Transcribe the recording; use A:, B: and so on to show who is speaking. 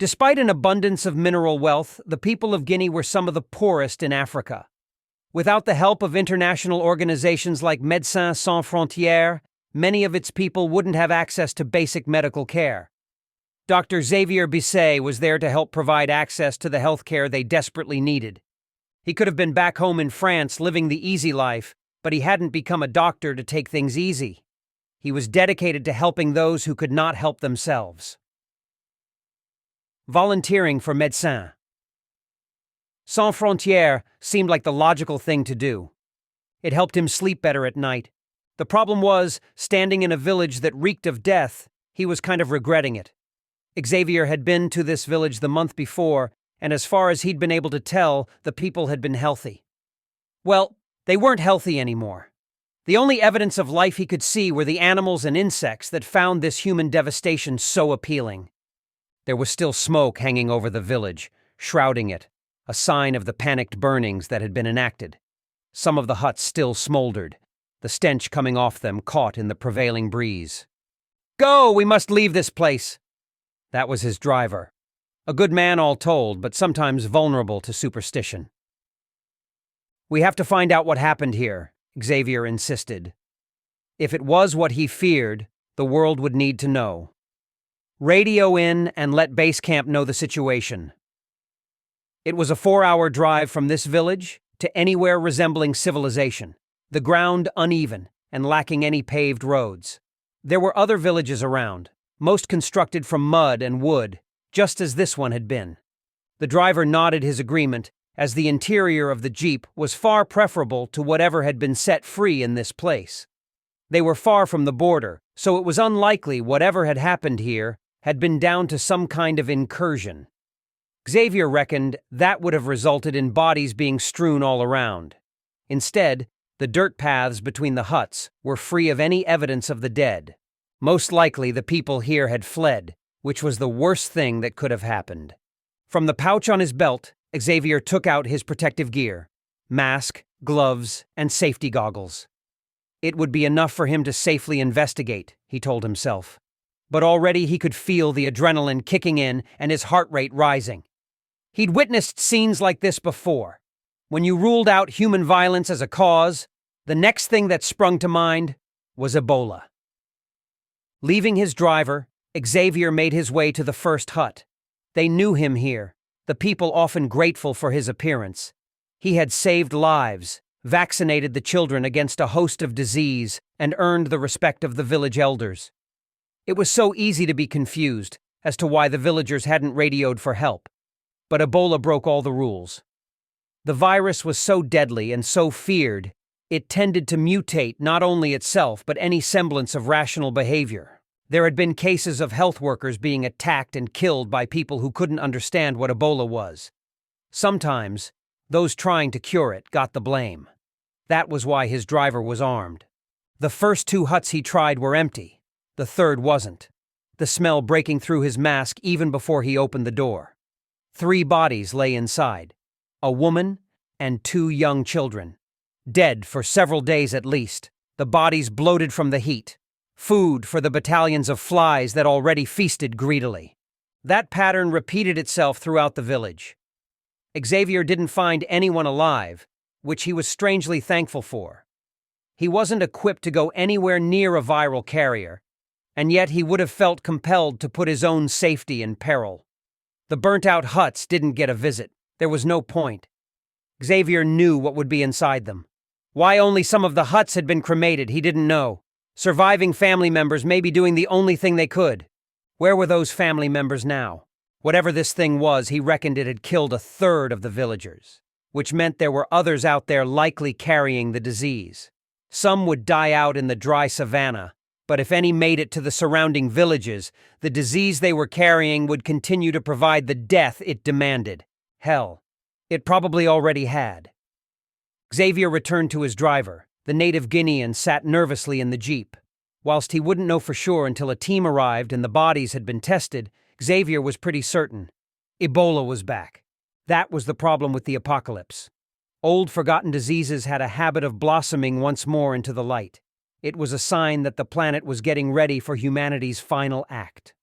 A: Despite an abundance of mineral wealth, the people of Guinea were some of the poorest in Africa. Without the help of international organizations like Médecins Sans Frontières, many of its people wouldn't have access to basic medical care. Dr. Xavier Bisset was there to help provide access to the health care they desperately needed. He could have been back home in France living the easy life, but he hadn't become a doctor to take things easy. He was dedicated to helping those who could not help themselves. Volunteering for Médecins Sans Frontières seemed like the logical thing to do. It helped him sleep better at night. The problem was, standing in a village that reeked of death, he was kind of regretting it. Xavier had been to this village the month before, and as far as he'd been able to tell, the people had been healthy. Well, they weren't healthy anymore. The only evidence of life he could see were the animals and insects that found this human devastation so appealing. There was still smoke hanging over the village, shrouding it, a sign of the panicked burnings that had been enacted. Some of the huts still smoldered, the stench coming off them caught in the prevailing breeze. "Go, we must leave this place!" That was his driver. A good man all told, but sometimes vulnerable to superstition. "We have to find out what happened here," Xavier insisted. If it was what he feared, the world would need to know. "Radio in and let base camp know the situation." It was a 4-hour drive from this village to anywhere resembling civilization, the ground uneven and lacking any paved roads. There were other villages around, most constructed from mud and wood, just as this one had been. The driver nodded his agreement, as the interior of the Jeep was far preferable to whatever had been set free in this place. They were far from the border, so it was unlikely whatever had happened here had been down to some kind of incursion. Xavier reckoned that would have resulted in bodies being strewn all around. Instead, the dirt paths between the huts were free of any evidence of the dead. Most likely the people here had fled, which was the worst thing that could have happened. From the pouch on his belt, Xavier took out his protective gear: mask, gloves, and safety goggles. It would be enough for him to safely investigate, he told himself. But already he could feel the adrenaline kicking in and his heart rate rising. He'd witnessed scenes like this before. When you ruled out human violence as a cause, the next thing that sprung to mind was Ebola. Leaving his driver, Xavier made his way to the first hut. They knew him here, the people often grateful for his appearance. He had saved lives, vaccinated the children against a host of disease, and earned the respect of the village elders. It was so easy to be confused as to why the villagers hadn't radioed for help. But Ebola broke all the rules. The virus was so deadly and so feared, it tended to mutate not only itself but any semblance of rational behavior. There had been cases of health workers being attacked and killed by people who couldn't understand what Ebola was. Sometimes, those trying to cure it got the blame. That was why his driver was armed. The first 2 huts he tried were empty. The third wasn't, the smell breaking through his mask even before he opened the door. 3 bodies lay inside, a woman and 2 young children. Dead for several days at least, the bodies bloated from the heat. Food for the battalions of flies that already feasted greedily. That pattern repeated itself throughout the village. Xavier didn't find anyone alive, which he was strangely thankful for. He wasn't equipped to go anywhere near a viral carrier, and yet he would have felt compelled to put his own safety in peril. The burnt-out huts didn't get a visit. There was no point. Xavier knew what would be inside them. Why only some of the huts had been cremated, he didn't know. Surviving family members may be doing the only thing they could. Where were those family members now? Whatever this thing was, he reckoned it had killed 1/3 of the villagers, which meant there were others out there likely carrying the disease. Some would die out in the dry savanna, but if any made it to the surrounding villages, the disease they were carrying would continue to provide the death it demanded. Hell, it probably already had. Xavier returned to his driver. The native Guinean sat nervously in the Jeep. Whilst he wouldn't know for sure until a team arrived and the bodies had been tested, Xavier was pretty certain. Ebola was back. That was the problem with the apocalypse. Old forgotten diseases had a habit of blossoming once more into the light. It was a sign that the planet was getting ready for humanity's final act.